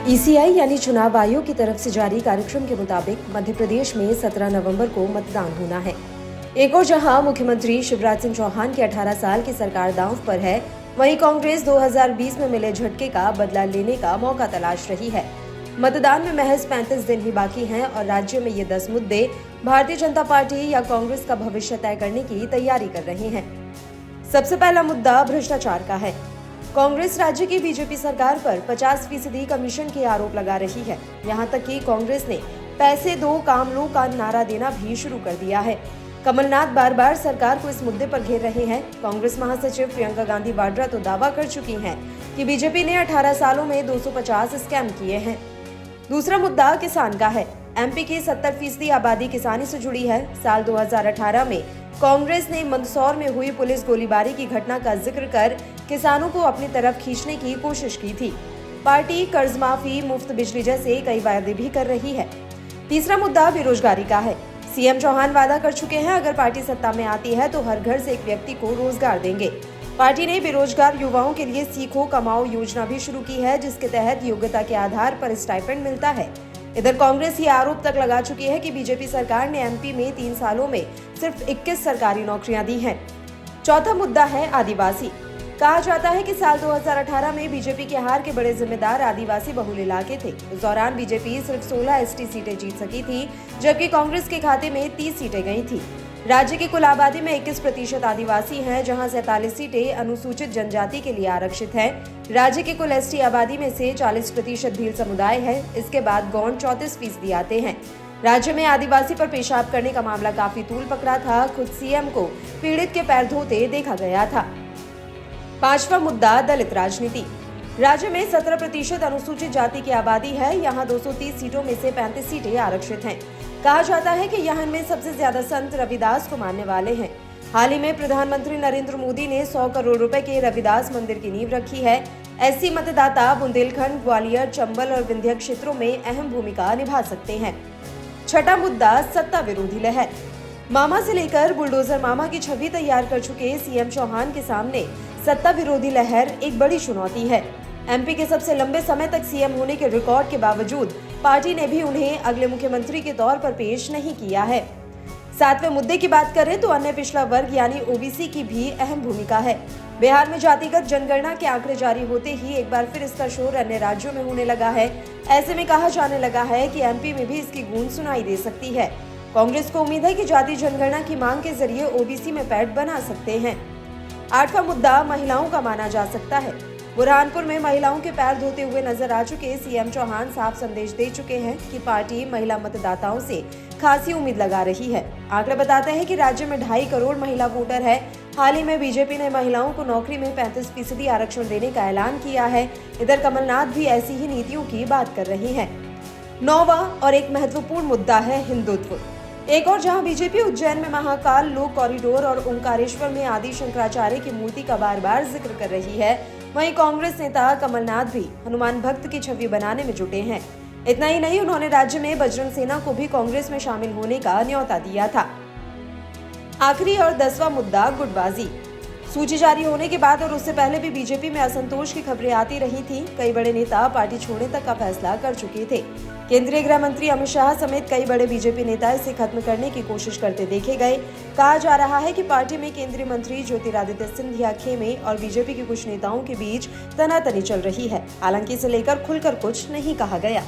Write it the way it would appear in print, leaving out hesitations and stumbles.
ECI यानी चुनाव आयोग की तरफ से जारी कार्यक्रम के मुताबिक मध्य प्रदेश में 17 नवंबर को मतदान होना है। एक और जहां मुख्यमंत्री शिवराज सिंह चौहान की 18 साल की सरकार दांव पर है, वहीं कांग्रेस 2020 में मिले झटके का बदला लेने का मौका तलाश रही है। मतदान में महज 35 दिन ही बाकी हैं और राज्य में ये 10 मुद्दे भारतीय जनता पार्टी या कांग्रेस का भविष्य तय करने की तैयारी कर रहे हैं। सबसे पहला मुद्दा भ्रष्टाचार का है। कांग्रेस राज्य की बीजेपी सरकार पर 50% कमीशन के आरोप लगा रही है। यहां तक कि कांग्रेस ने पैसे दो काम लो का नारा देना भी शुरू कर दिया है। कमलनाथ बार बार सरकार को इस मुद्दे पर घेर रहे हैं। कांग्रेस महासचिव प्रियंका गांधी वाड्रा तो दावा कर चुकी हैं कि बीजेपी ने 18 सालों में 250 स्कैम किए हैं। दूसरा मुद्दा किसान का है। एमपी की 70% आबादी किसानी से जुड़ी है। साल 2018 में कांग्रेस ने मंदसौर में हुई पुलिस गोलीबारी की घटना का जिक्र कर किसानों को अपनी तरफ खींचने की कोशिश की थी। पार्टी कर्ज माफी, मुफ्त बिजली जैसे कई वायदे भी कर रही है। तीसरा मुद्दा बेरोजगारी का है। सीएम चौहान वादा कर चुके हैं, अगर पार्टी सत्ता में आती है तो हर घर से एक व्यक्ति को रोजगार देंगे। पार्टी ने बेरोजगार युवाओं के लिए सीखो कमाओ योजना भी शुरू की है, जिसके तहत योग्यता के आधार पर स्टाइपेंड मिलता है। इधर कांग्रेस ये आरोप तक लगा चुकी है कि बीजेपी सरकार ने एमपी में 3 सालों में सिर्फ 21 सरकारी नौकरियां दी हैं। चौथा मुद्दा है आदिवासी। कहा जाता है कि साल 2018 में बीजेपी के हार के बड़े जिम्मेदार आदिवासी बहुल इलाके थे। उस दौरान बीजेपी सिर्फ 16 एसटी सीटें जीत सकी थी, जबकि कांग्रेस के खाते में 30 सीटें गई थी। राज्य की कुल आबादी में 21% आदिवासी हैं, जहां 47 सीटें अनुसूचित जनजाति के लिए आरक्षित हैं। राज्य की कुल एसटी आबादी में से 40% भील समुदाय है। इसके बाद गौंड 34% आते हैं। राज्य में आदिवासी पर पेशाब करने का मामला काफी तूल पकड़ा था। खुद सीएम को पीड़ित के पैर धोते देखा गया था। पांचवा मुद्दा दलित राजनीति। राज्य में 17% अनुसूचित जाति की आबादी है। यहाँ 230 सीटों में से 35 सीटें आरक्षित हैं। कहा जाता है कि यहाँ में सबसे ज्यादा संत रविदास को मानने वाले हैं। हाल ही में प्रधानमंत्री नरेंद्र मोदी ने 100 करोड़ रुपए के रविदास मंदिर की नींव रखी है। ऐसी मतदाता बुंदेलखंड, ग्वालियर, चंबल और विंध्य क्षेत्रों में अहम भूमिका निभा सकते हैं। छठा मुद्दा सत्ता विरोधी लहर। मामा से लेकर बुलडोजर मामा की छवि तैयार कर चुके सीएम चौहान के सामने सत्ता विरोधी लहर एक बड़ी चुनौती है। एमपी के सबसे लंबे समय तक सीएम होने के रिकॉर्ड के बावजूद पार्टी ने भी उन्हें अगले मुख्यमंत्री के तौर पर पेश नहीं किया है। सातवें मुद्दे की बात करें तो अन्य पिछड़ा वर्ग यानी ओबीसी की भी अहम भूमिका है। बिहार में जातिगत जनगणना के आंकड़े जारी होते ही एक बार फिर इसका शोर अन्य राज्यों में होने लगा है। ऐसे में कहा जाने लगा है कि एमपी में भी इसकी गूंज सुनाई दे सकती है। कांग्रेस को उम्मीद है कि जाति जनगणना की मांग के जरिए ओबीसी में पैठ बना सकते हैं। आठवां मुद्दा महिलाओं का माना जा सकता है। बुरहानपुर में महिलाओं के पैर धोते हुए नजर आ चुके सीएम चौहान साफ संदेश दे चुके हैं कि पार्टी महिला मतदाताओं से खासी उम्मीद लगा रही है। आंकड़े बताते हैं कि राज्य में 2.5 करोड़ महिला वोटर है। हाल ही में बीजेपी ने महिलाओं को नौकरी में 35% आरक्षण देने का ऐलान किया है। इधर कमलनाथ भी ऐसी ही नीतियों की बात कर रहे हैं। 9वां और एक महत्वपूर्ण मुद्दा है हिंदुत्व। एक और जहां बीजेपी उज्जैन में महाकाल लोक कॉरिडोर और ओंकारेश्वर में आदि शंकराचार्य की मूर्ति का बार बार जिक्र कर रही है, वहीं कांग्रेस नेता कमलनाथ भी हनुमान भक्त की छवि बनाने में जुटे हैं। इतना ही नहीं, उन्होंने राज्य में बजरंग सेना को भी कांग्रेस में शामिल होने का न्योता दिया था। आखिरी और 10वां मुद्दा गुटबाजी। सूची जारी होने के बाद और उससे पहले भी बीजेपी में असंतोष की खबरें आती रही थी। कई बड़े नेता पार्टी छोड़ने तक का फैसला कर चुके थे। केंद्रीय गृह मंत्री अमित शाह समेत कई बड़े बीजेपी नेता इसे खत्म करने की कोशिश करते देखे गए। कहा जा रहा है कि पार्टी में केंद्रीय मंत्री ज्योतिरादित्य सिंधिया खेमे और बीजेपी के कुछ नेताओं के बीच तनातनी चल रही है। हालांकि इसे लेकर खुलकर कुछ नहीं कहा गया।